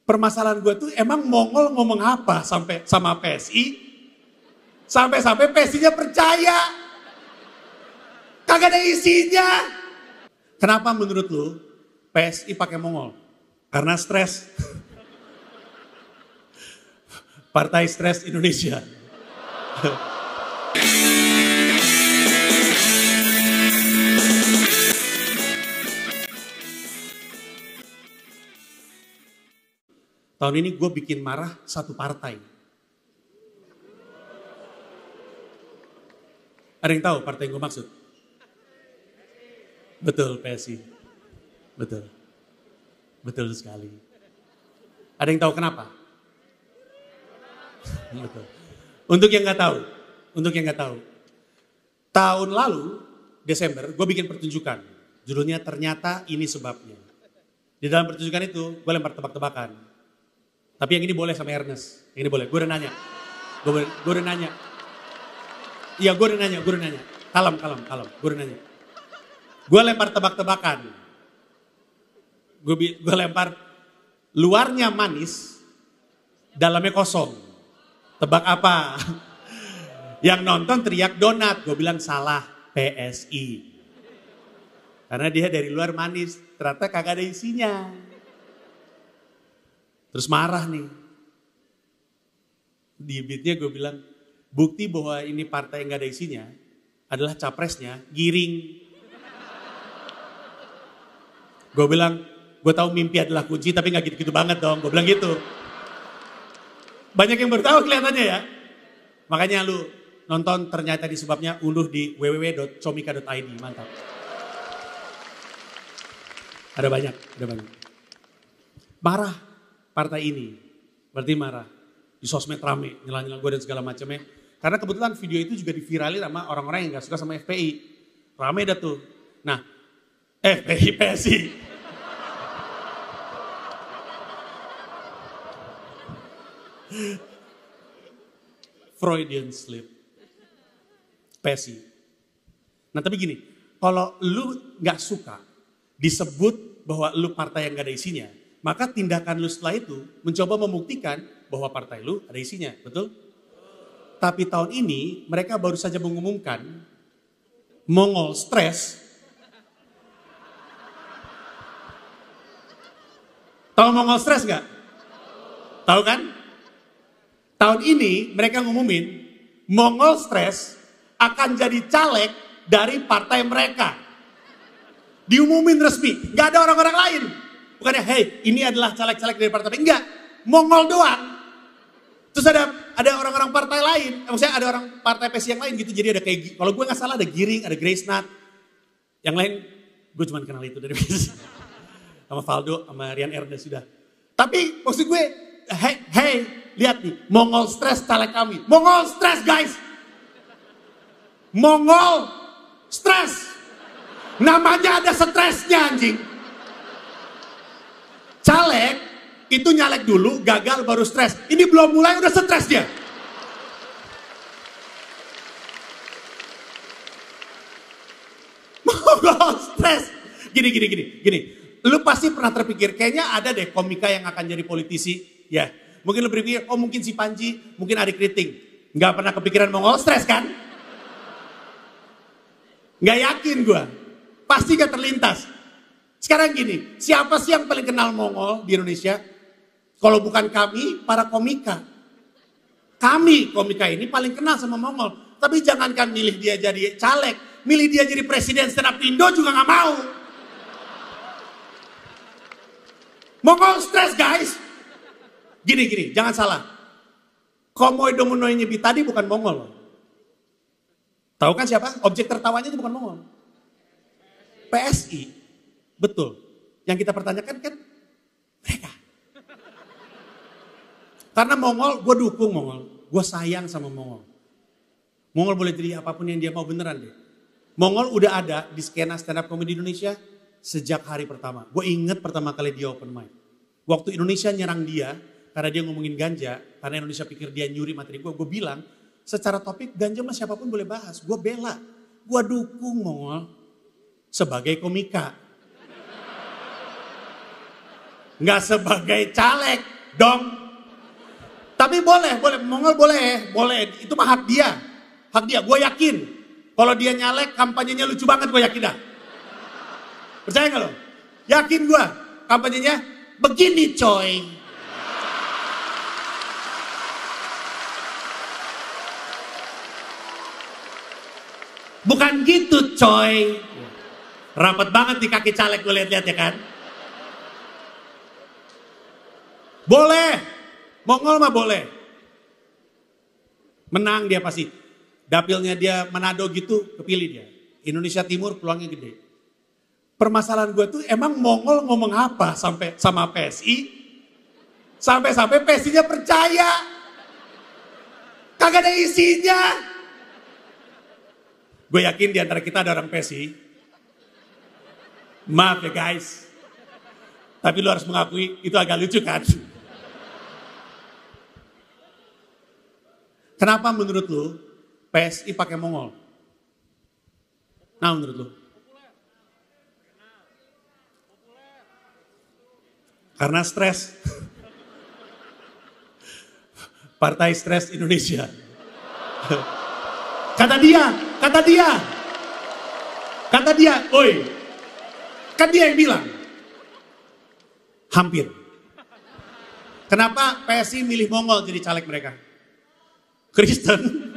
Permasalahan gue tuh emang Mongol ngomong apa sampai sama PSI? Sampai-sampai PSI-nya percaya. Kagak ada isinya. Kenapa menurut lu PSI pakai Mongol? Karena stres. Partai Stres Indonesia. Tahun ini gue bikin marah satu partai. Ada yang tahu partai yang gue maksud? Betul, PSI. Betul. Betul sekali. Ada yang tahu kenapa? Betul. Untuk yang nggak tahu. Tahun lalu, Desember, gue bikin pertunjukan. Judulnya Ternyata Ini Sebabnya. Di dalam pertunjukan itu, gue lempar tebak-tebakan. Tapi yang ini boleh sama Ernest. Yang ini boleh. Gue udah nanya. Gue udah nanya. Iya, gue udah nanya. Kalem. Gue udah nanya. Gue lempar tebak-tebakan. Gue lempar luarnya manis, dalamnya kosong. Tebak apa? Yang nonton teriak donat. Gue bilang salah, PSI. Karena dia dari luar manis, ternyata kagak ada isinya. Terus marah nih. Di beatnya gue bilang, bukti bahwa ini partai yang gak ada isinya adalah capresnya giring. Gue bilang, gue tahu mimpi adalah kunci tapi gak gitu-gitu banget dong. Gue bilang gitu. Banyak yang baru tahu kelihatannya ya. Makanya lu nonton Ternyata Ini Sebabnya, unduh di www.comika.id. Mantap. Ada banyak. Marah partai ini. Berarti marah. Di sosmed rame, nyela-nyela gue dan segala macamnya. Karena kebetulan video itu juga diviralin sama orang-orang yang gak suka sama FPI. Rame dah tuh. Nah, FPI, PSI. Freudian slip. PSI. Nah tapi gini, kalau lu gak suka disebut bahwa lu partai yang gak ada isinya, maka tindakan lu setelah itu mencoba membuktikan bahwa partai lu ada isinya, betul? Tapi tahun ini mereka baru saja mengumumkan Mongol stres. Tahu Mongol stres gak? Tahu kan? Tahun ini mereka ngumumin Mongol stres akan jadi caleg dari partai mereka. Diumumin resmi, gak ada orang-orang lain. Bukannya, hey ini adalah caleg-caleg dari partai, enggak. Mongol doang. Terus ada orang-orang partai lain, maksudnya ada orang partai PSI yang lain gitu. Jadi ada kayak, kalau gue gak salah ada Giring, ada Grace Nat. Yang lain, gue cuma kenal itu dari PSI. Sama Valdo, sama Rian Ernest sudah. Tapi maksud gue, hey, lihat nih, Mongol stres caleg kami. Mongol stres guys. Mongol stres. Namanya ada stresnya anjing. Caleg itu nyalek dulu, gagal baru stres. Ini belum mulai udah stres dia. Mongol stres. Gini. Lu pasti pernah terpikir, kayaknya ada deh komika yang akan jadi politisi. Ya, mungkin lu berpikir, oh mungkin si Panji, mungkin Adik Kriting. Nggak pernah kepikiran Mongol stres kan? Nggak yakin gue. Pasti gak terlintas. Sekarang gini, siapa sih yang paling kenal Mongol di Indonesia? Kalau bukan kami, para komika. Kami komika ini paling kenal sama Mongol. Tapi jangankan milih dia jadi caleg, milih dia jadi presiden stand up Indo juga gak mau. Mongol stres guys. Gini, jangan salah. Komoy Domonoy Nyebi tadi bukan Mongol. Tahu kan siapa? Objek tertawanya itu bukan Mongol. PSI. Betul. Yang kita pertanyakan kan mereka. Karena Mongol, gue dukung Mongol. Gue sayang sama Mongol. Mongol boleh jadi apapun yang dia mau, beneran deh. Mongol udah ada di skena stand up comedy Indonesia sejak hari pertama. Gue inget pertama kali dia open mic. Waktu Indonesia nyerang dia karena dia ngomongin ganja. Karena Indonesia pikir dia nyuri materi gue bilang secara topik ganja mah siapapun boleh bahas. Gue bela. Gue dukung Mongol sebagai komika. Nggak sebagai caleg. dong. Tapi boleh, Mongol boleh. Itu mah hak dia. Hak dia, gue yakin. Kalau dia nyalek, kampanyenya lucu banget, gue yakin dah. Percaya gak lo? Yakin gue, kampanyenya begini coy. Bukan gitu coy. Rapat banget di kaki caleg gue lihat-lihat ya kan. Boleh. Mongol mah boleh. Menang dia pasti. Dapilnya dia Manado gitu, kepilih dia. Indonesia Timur peluangnya gede. Permasalahan gue tuh emang Mongol ngomong apa sampai sama PSI? Sampai-sampai PSI-nya percaya. Kagak ada isinya. Gue yakin di antara kita ada orang PSI. Maaf ya guys. Tapi lu harus mengakui itu agak lucu kan? Kenapa menurut lu PSI pakai Mongol? Nah menurut lu? Karena stres. Partai Stres Indonesia. Kata dia, oi, kan dia yang bilang, hampir. Kenapa PSI milih Mongol jadi caleg mereka? Kristen.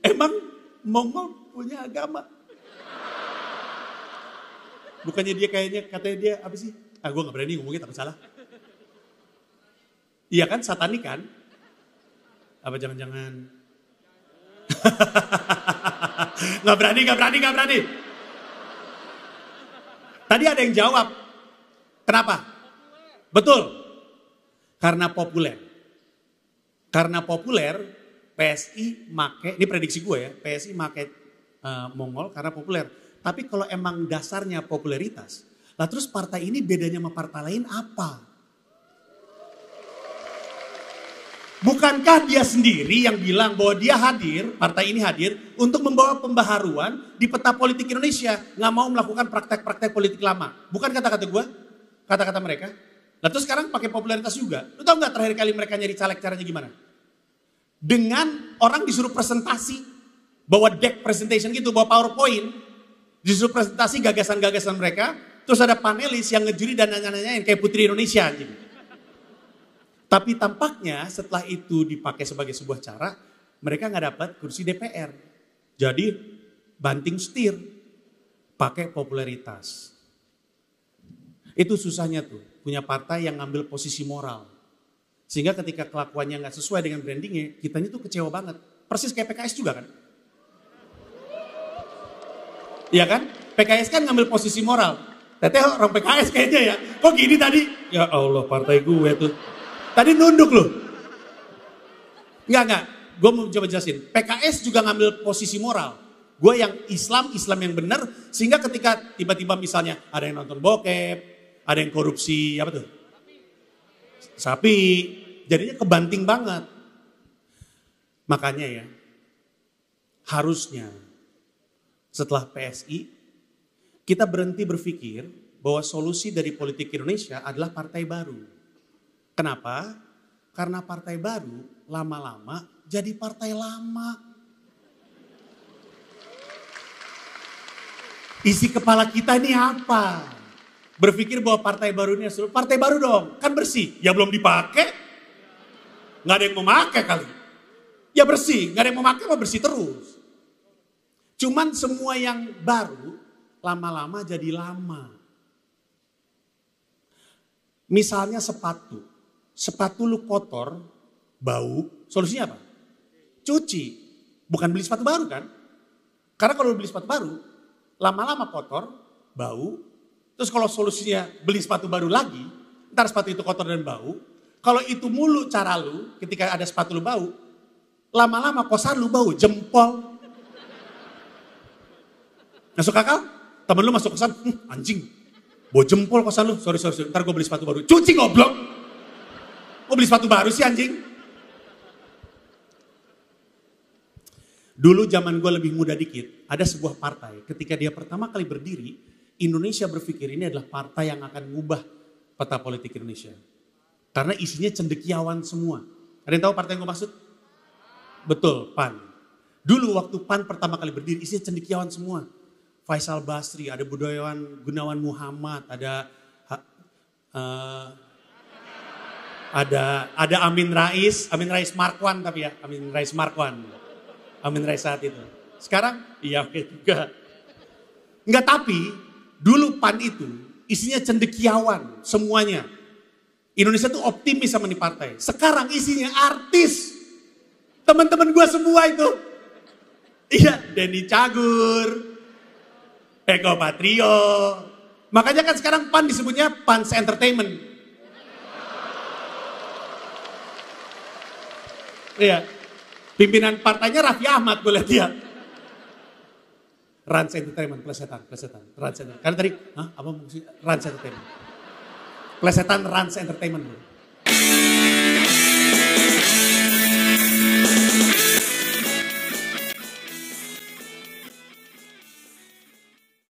Emang Mongol punya agama? Bukannya dia katanya dia apa sih? Gue gak berani ngomongin takut salah. Iya kan, satanik kan? Apa jangan-jangan? Gak berani. Tadi ada yang jawab. Kenapa? Betul. Karena populer. PSI make, ini prediksi gue ya, PSI make Mongol karena populer. Tapi kalau emang dasarnya popularitas, lah terus partai ini bedanya sama partai lain apa? Bukankah dia sendiri yang bilang bahwa dia hadir, partai ini hadir untuk membawa pembaharuan di peta politik Indonesia. Nggak mau melakukan praktek-praktek politik lama. Bukan kata-kata gue, kata-kata mereka. Lah terus sekarang pakai popularitas juga. Lu tau nggak terakhir kali mereka nyari caleg caranya gimana? Dengan orang disuruh presentasi, bawa deck presentation gitu, bawa PowerPoint. Disuruh presentasi gagasan-gagasan mereka, terus ada panelis yang ngejuri dan nanya-nanyain kayak Putri Indonesia. Gitu. Tapi tampaknya setelah itu dipakai sebagai sebuah cara, mereka nggak dapat kursi DPR. Jadi banting setir, pakai popularitas. Itu susahnya tuh, punya partai yang ngambil posisi moral. Sehingga ketika kelakuannya nggak sesuai dengan brandingnya, kitanya tuh kecewa banget. Persis kayak PKS juga kan? Iya kan? PKS kan ngambil posisi moral. Teteh orang PKS kayaknya ya. Kok gini tadi? Ya Allah partai gue tuh. Tadi nunduk loh. Enggak. Gue mau coba jelasin. PKS juga ngambil posisi moral. Gue yang Islam yang benar. Sehingga ketika tiba-tiba misalnya ada yang nonton bokep. Ada yang korupsi apa tuh? Sapi. Jadinya kebanting banget. Makanya ya. Harusnya. Setelah PSI, kita berhenti berpikir bahwa solusi dari politik Indonesia adalah partai baru. Kenapa? Karena partai baru lama-lama jadi partai lama. Isi kepala kita ini apa? Berpikir bahwa partai baru ini partai baru dong, kan bersih. Ya belum dipakai, nggak ada yang mau pakai kali. Ya bersih, nggak ada yang mau pakai, mau bersih terus. Cuman semua yang baru lama-lama jadi lama. Misalnya sepatu. Sepatu lu kotor, bau, solusinya apa? Cuci. Bukan beli sepatu baru kan? Karena kalau beli sepatu baru, lama-lama kotor, bau. Terus kalau solusinya beli sepatu baru lagi, ntar sepatu itu kotor dan bau. Kalau itu mulu cara lu, ketika ada sepatu lu bau, lama-lama kosan lu bau, jempol. Masuk akal? Temen lu masuk kosan, anjing, bau jempol kosan lu, sorry, ntar gue beli sepatu baru. Cuci goblok. Mau beli sepatu baru sih anjing. Dulu zaman gue lebih muda dikit, ada sebuah partai. Ketika dia pertama kali berdiri, Indonesia berpikir ini adalah partai yang akan mengubah peta politik Indonesia. Karena isinya cendekiawan semua. Ada yang tahu partai yang gue maksud? Betul, PAN. Dulu waktu PAN pertama kali berdiri, isinya cendekiawan semua. Faisal Basri, ada budayawan Gunawan Muhammad, ada Amin Rais Markwan tapi ya, Amin Rais saat itu. Sekarang, iya oke juga. Enggak, tapi dulu PAN itu isinya cendekiawan semuanya. Indonesia tuh optimis sama nih partai. Sekarang isinya artis. Teman-teman gue semua itu. Iya, Denny Cagur, Eko Patrio. Makanya kan sekarang PAN disebutnya PANS Entertainment. Iya. Pimpinan partainya Raffi Ahmad, gue lihat dia. Rans Entertainment, plesetan. Rans Entertainment. Karena tadi, apa maksudnya? Rans Entertainment. Plesetan Rans Entertainment.